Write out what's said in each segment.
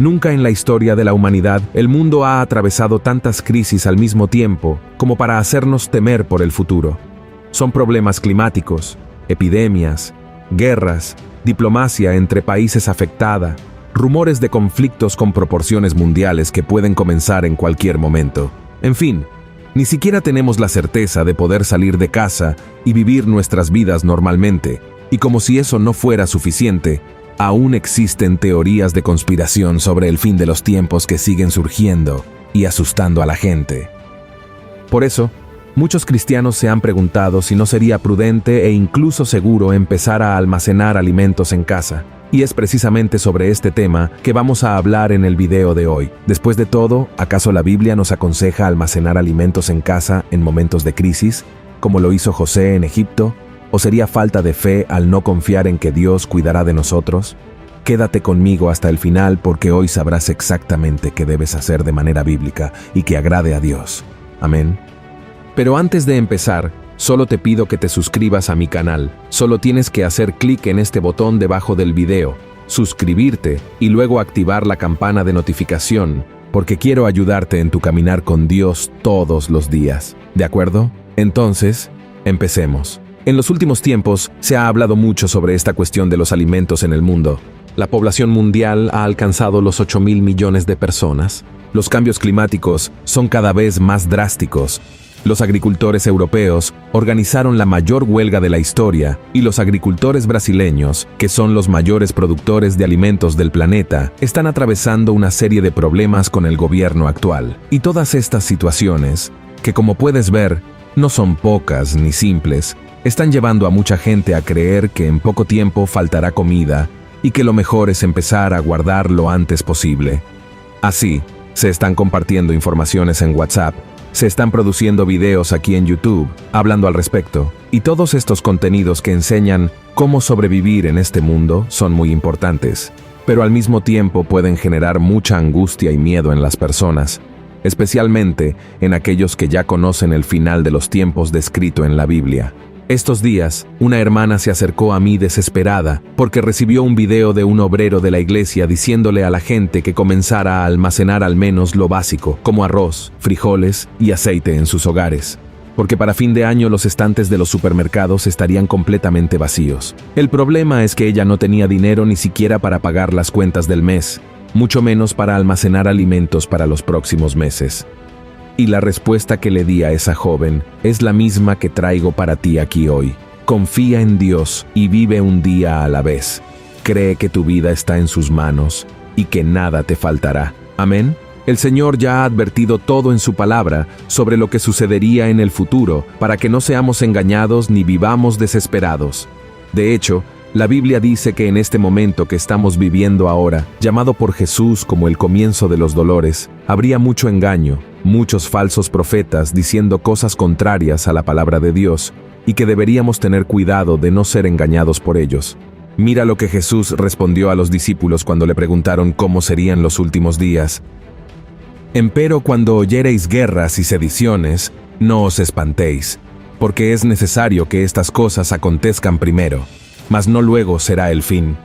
Nunca en la historia de la humanidad el mundo ha atravesado tantas crisis al mismo tiempo como para hacernos temer por el futuro. Son problemas climáticos, epidemias, guerras, diplomacia entre países afectada, rumores de conflictos con proporciones mundiales que pueden comenzar en cualquier momento. En fin, ni siquiera tenemos la certeza de poder salir de casa y vivir nuestras vidas normalmente, y como si eso no fuera suficiente, aún existen teorías de conspiración sobre el fin de los tiempos que siguen surgiendo y asustando a la gente. Por eso, muchos cristianos se han preguntado si no sería prudente e incluso seguro empezar a almacenar alimentos en casa. Y es precisamente sobre este tema que vamos a hablar en el video de hoy. Después de todo, ¿acaso la Biblia nos aconseja almacenar alimentos en casa en momentos de crisis, como lo hizo José en Egipto? ¿O sería falta de fe al no confiar en que Dios cuidará de nosotros? Quédate conmigo hasta el final porque hoy sabrás exactamente qué debes hacer de manera bíblica y que agrade a Dios. Amén. Pero antes de empezar, solo te pido que te suscribas a mi canal. Solo tienes que hacer clic en este botón debajo del video, suscribirte y luego activar la campana de notificación, porque quiero ayudarte en tu caminar con Dios todos los días. ¿De acuerdo? Entonces, empecemos. En los últimos tiempos se ha hablado mucho sobre esta cuestión de los alimentos en el mundo. La población mundial ha alcanzado los 8.000 millones de personas. Los cambios climáticos son cada vez más drásticos. Los agricultores europeos organizaron la mayor huelga de la historia y los agricultores brasileños, que son los mayores productores de alimentos del planeta, están atravesando una serie de problemas con el gobierno actual. Y todas estas situaciones, que como puedes ver, no son pocas ni simples, están llevando a mucha gente a creer que en poco tiempo faltará comida y que lo mejor es empezar a guardar lo antes posible. Así, se están compartiendo informaciones en WhatsApp, se están produciendo videos aquí en YouTube hablando al respecto, y todos estos contenidos que enseñan cómo sobrevivir en este mundo son muy importantes, pero al mismo tiempo pueden generar mucha angustia y miedo en las personas, especialmente en aquellos que ya conocen el final de los tiempos descrito en la Biblia. Estos días, una hermana se acercó a mí desesperada porque recibió un video de un obrero de la iglesia diciéndole a la gente que comenzara a almacenar al menos lo básico, como arroz, frijoles y aceite en sus hogares, porque para fin de año los estantes de los supermercados estarían completamente vacíos. El problema es que ella no tenía dinero ni siquiera para pagar las cuentas del mes, mucho menos para almacenar alimentos para los próximos meses. Y la respuesta que le di a esa joven es la misma que traigo para ti aquí hoy. Confía en Dios y vive un día a la vez. Cree que tu vida está en sus manos y que nada te faltará. Amén. El Señor ya ha advertido todo en su palabra sobre lo que sucedería en el futuro para que no seamos engañados ni vivamos desesperados. De hecho, la Biblia dice que en este momento que estamos viviendo ahora, llamado por Jesús como el comienzo de los dolores, habría mucho engaño, muchos falsos profetas diciendo cosas contrarias a la palabra de Dios, y que deberíamos tener cuidado de no ser engañados por ellos. Mira lo que Jesús respondió a los discípulos cuando le preguntaron cómo serían los últimos días. Empero cuando oyereis guerras y sediciones, no os espantéis, porque es necesario que estas cosas acontezcan primero, mas no luego será el fin.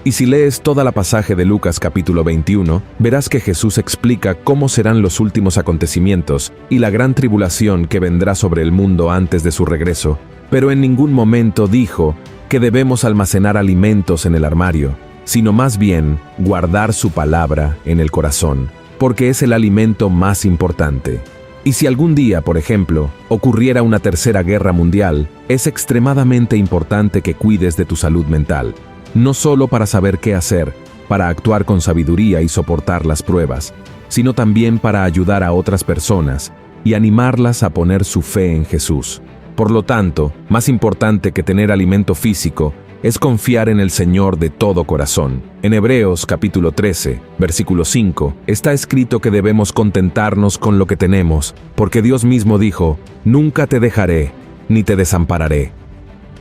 Y si lees toda la pasaje de Lucas capítulo 21, verás que Jesús explica cómo serán los últimos acontecimientos y la gran tribulación que vendrá sobre el mundo antes de su regreso, pero en ningún momento dijo que debemos almacenar alimentos en el armario, sino más bien guardar su palabra en el corazón, porque es el alimento más importante. Y si algún día, por ejemplo, ocurriera una tercera guerra mundial, es extremadamente importante que cuides de tu salud mental, no solo para saber qué hacer, para actuar con sabiduría y soportar las pruebas, sino también para ayudar a otras personas y animarlas a poner su fe en Jesús. Por lo tanto, más importante que tener alimento físico es confiar en el Señor de todo corazón. En Hebreos capítulo 13, versículo 5, está escrito que debemos contentarnos con lo que tenemos, porque Dios mismo dijo, «Nunca te dejaré, ni te desampararé».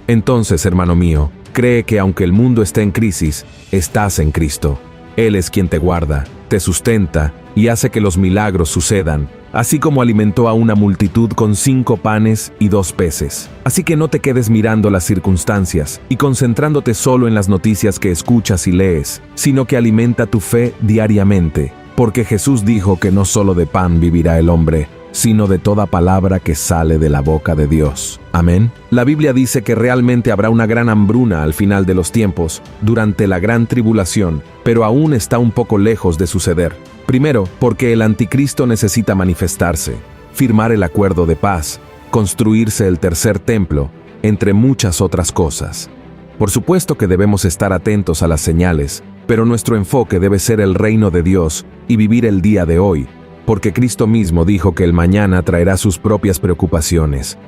Entonces, hermano mío, cree que aunque el mundo esté en crisis, estás en Cristo. Él es quien te guarda, te sustenta y hace que los milagros sucedan, así como alimentó a una multitud con 5 panes y 2 peces. Así que no te quedes mirando las circunstancias y concentrándote solo en las noticias que escuchas y lees, sino que alimenta tu fe diariamente, porque Jesús dijo que no solo de pan vivirá el hombre, sino de toda palabra que sale de la boca de Dios. Amén. La Biblia dice que realmente habrá una gran hambruna al final de los tiempos, durante la gran tribulación, pero aún está un poco lejos de suceder. Primero, porque el anticristo necesita manifestarse, firmar el acuerdo de paz, construirse el tercer templo, entre muchas otras cosas. Por supuesto que debemos estar atentos a las señales, pero nuestro enfoque debe ser el reino de Dios y vivir el día de hoy, porque Cristo mismo dijo que el mañana traerá sus propias preocupaciones.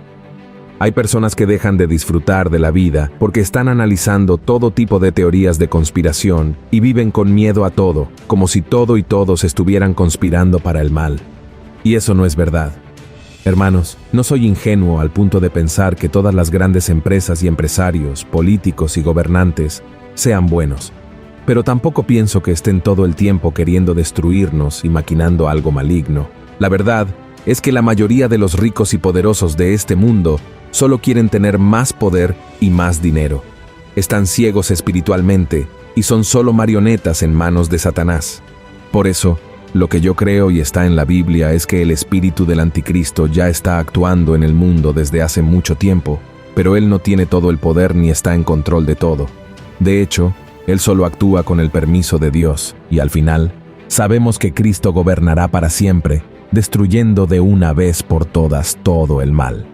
Hay personas que dejan de disfrutar de la vida porque están analizando todo tipo de teorías de conspiración y viven con miedo a todo, como si todo y todos estuvieran conspirando para el mal. Y eso no es verdad. Hermanos, no soy ingenuo al punto de pensar que todas las grandes empresas y empresarios, políticos y gobernantes sean buenos. Pero tampoco pienso que estén todo el tiempo queriendo destruirnos y maquinando algo maligno. La verdad es que la mayoría de los ricos y poderosos de este mundo solo quieren tener más poder y más dinero. Están ciegos espiritualmente y son solo marionetas en manos de Satanás. Por eso, lo que yo creo y está en la Biblia es que el espíritu del anticristo ya está actuando en el mundo desde hace mucho tiempo, pero él no tiene todo el poder ni está en control de todo. De hecho, él solo actúa con el permiso de Dios, y al final, sabemos que Cristo gobernará para siempre, destruyendo de una vez por todas todo el mal.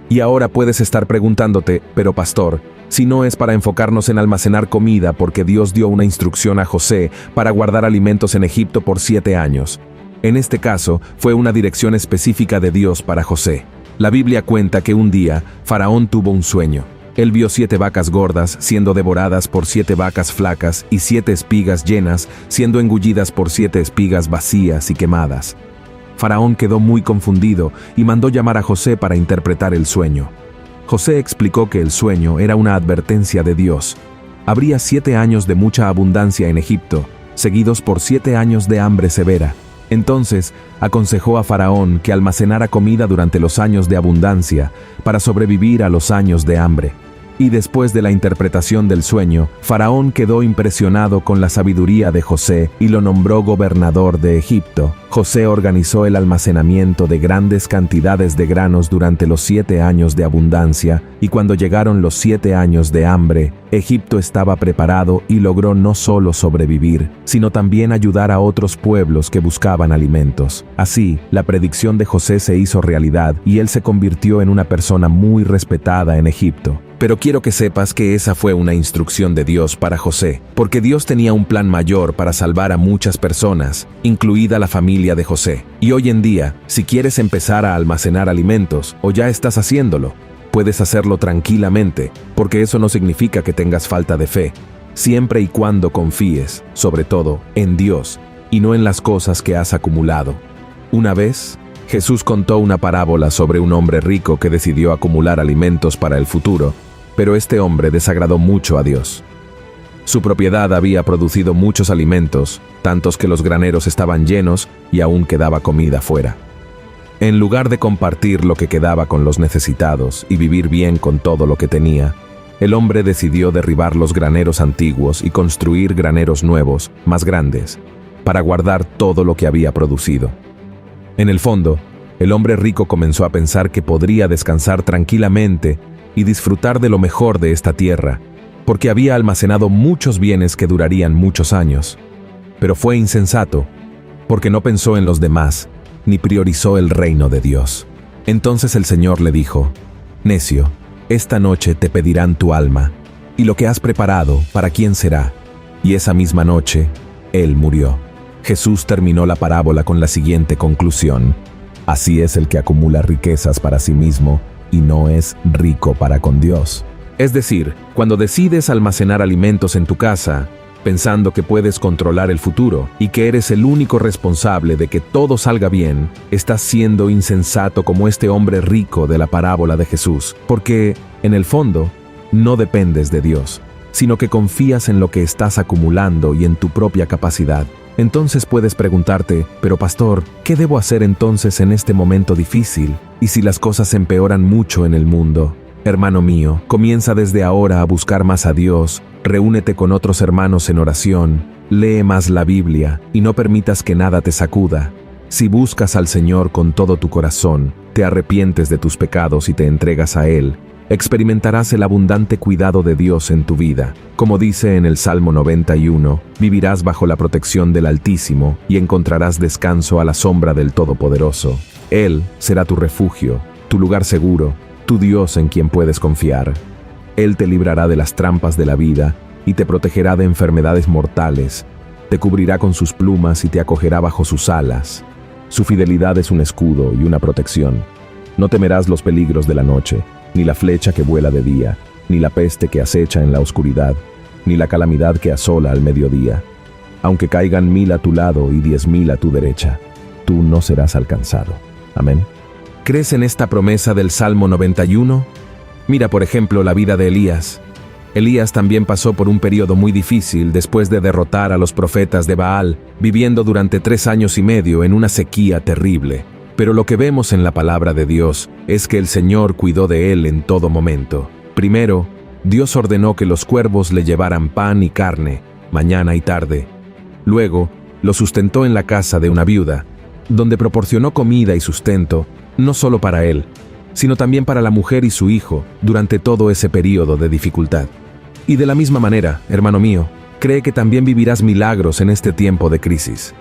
Y ahora puedes estar preguntándote, pero pastor, si no es para enfocarnos en almacenar comida porque Dios dio una instrucción a José para guardar alimentos en Egipto por 7 años. En este caso, fue una dirección específica de Dios para José. La Biblia cuenta que un día, Faraón tuvo un sueño. Él vio 7 vacas gordas siendo devoradas por 7 vacas flacas y 7 espigas llenas siendo engullidas por 7 espigas vacías y quemadas. Faraón quedó muy confundido y mandó llamar a José para interpretar el sueño. José explicó que el sueño era una advertencia de Dios. Habría 7 años de mucha abundancia en Egipto, seguidos por 7 años de hambre severa. Entonces, aconsejó a Faraón que almacenara comida durante los años de abundancia para sobrevivir a los años de hambre. Y después de la interpretación del sueño, Faraón quedó impresionado con la sabiduría de José y lo nombró gobernador de Egipto. José organizó el almacenamiento de grandes cantidades de granos durante los 7 años de abundancia, y cuando llegaron los 7 años de hambre, Egipto estaba preparado y logró no solo sobrevivir, sino también ayudar a otros pueblos que buscaban alimentos. Así, la predicción de José se hizo realidad y él se convirtió en una persona muy respetada en Egipto. Pero quiero que sepas que esa fue una instrucción de Dios para José, porque Dios tenía un plan mayor para salvar a muchas personas, incluida la familia de José. Y hoy en día, si quieres empezar a almacenar alimentos, o ya estás haciéndolo, puedes hacerlo tranquilamente, porque eso no significa que tengas falta de fe, siempre y cuando confíes, sobre todo, en Dios, y no en las cosas que has acumulado. Una vez, Jesús contó una parábola sobre un hombre rico que decidió acumular alimentos para el futuro, pero este hombre desagradó mucho a Dios. Su propiedad había producido muchos alimentos, tantos que los graneros estaban llenos y aún quedaba comida fuera. En lugar de compartir lo que quedaba con los necesitados y vivir bien con todo lo que tenía, el hombre decidió derribar los graneros antiguos y construir graneros nuevos, más grandes, para guardar todo lo que había producido. En el fondo, el hombre rico comenzó a pensar que podría descansar tranquilamente y disfrutar de lo mejor de esta tierra, porque había almacenado muchos bienes que durarían muchos años. Pero fue insensato, porque no pensó en los demás, ni priorizó el reino de Dios. Entonces el Señor le dijo: «Necio, esta noche te pedirán tu alma, y lo que has preparado, ¿para quién será?». Y esa misma noche, él murió. Jesús terminó la parábola con la siguiente conclusión: así es el que acumula riquezas para sí mismo y no es rico para con Dios. Es decir, cuando decides almacenar alimentos en tu casa, pensando que puedes controlar el futuro y que eres el único responsable de que todo salga bien, estás siendo insensato como este hombre rico de la parábola de Jesús, porque, en el fondo, no dependes de Dios, sino que confías en lo que estás acumulando y en tu propia capacidad. Entonces puedes preguntarte, pero pastor, ¿qué debo hacer entonces en este momento difícil? ¿Y si las cosas empeoran mucho en el mundo? Hermano mío, comienza desde ahora a buscar más a Dios, reúnete con otros hermanos en oración, lee más la Biblia y no permitas que nada te sacuda. Si buscas al Señor con todo tu corazón, te arrepientes de tus pecados y te entregas a Él, experimentarás el abundante cuidado de Dios en tu vida. Como dice en el Salmo 91, vivirás bajo la protección del Altísimo y encontrarás descanso a la sombra del Todopoderoso. Él será tu refugio, tu lugar seguro, tu Dios en quien puedes confiar. Él te librará de las trampas de la vida y te protegerá de enfermedades mortales. Te cubrirá con sus plumas y te acogerá bajo sus alas. Su fidelidad es un escudo y una protección. No temerás los peligros de la noche, ni la flecha que vuela de día, ni la peste que acecha en la oscuridad, ni la calamidad que asola al mediodía. Aunque caigan 1000 a tu lado y 10.000 a tu derecha, tú no serás alcanzado. Amén. ¿Crees en esta promesa del Salmo 91? Mira, por ejemplo, la vida de Elías. Elías también pasó por un periodo muy difícil después de derrotar a los profetas de Baal, viviendo durante 3 años y medio en una sequía terrible. Pero lo que vemos en la palabra de Dios es que el Señor cuidó de él en todo momento. Primero, Dios ordenó que los cuervos le llevaran pan y carne, mañana y tarde. Luego, lo sustentó en la casa de una viuda, donde proporcionó comida y sustento, no solo para él, sino también para la mujer y su hijo durante todo ese periodo de dificultad. Y de la misma manera, hermano mío, cree que también vivirás milagros en este tiempo de crisis.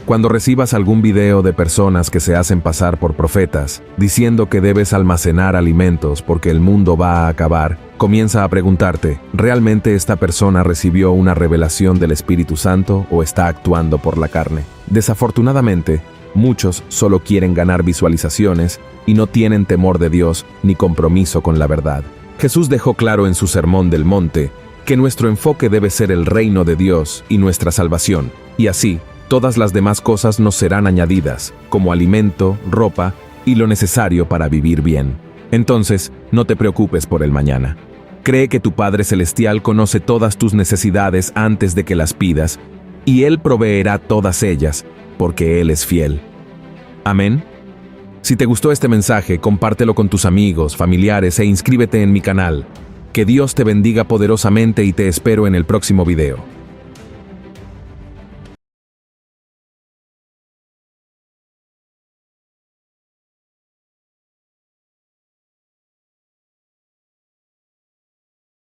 Cuando recibas algún video de personas que se hacen pasar por profetas, diciendo que debes almacenar alimentos porque el mundo va a acabar, comienza a preguntarte, ¿realmente esta persona recibió una revelación del Espíritu Santo o está actuando por la carne? Desafortunadamente, muchos solo quieren ganar visualizaciones y no tienen temor de Dios ni compromiso con la verdad. Jesús dejó claro en su Sermón del Monte que nuestro enfoque debe ser el reino de Dios y nuestra salvación, y así, todas las demás cosas nos serán añadidas, como alimento, ropa y lo necesario para vivir bien. Entonces, no te preocupes por el mañana. Cree que tu Padre Celestial conoce todas tus necesidades antes de que las pidas, y Él proveerá todas ellas, porque Él es fiel. Amén. Si te gustó este mensaje, compártelo con tus amigos, familiares e inscríbete en mi canal. Que Dios te bendiga poderosamente y te espero en el próximo video.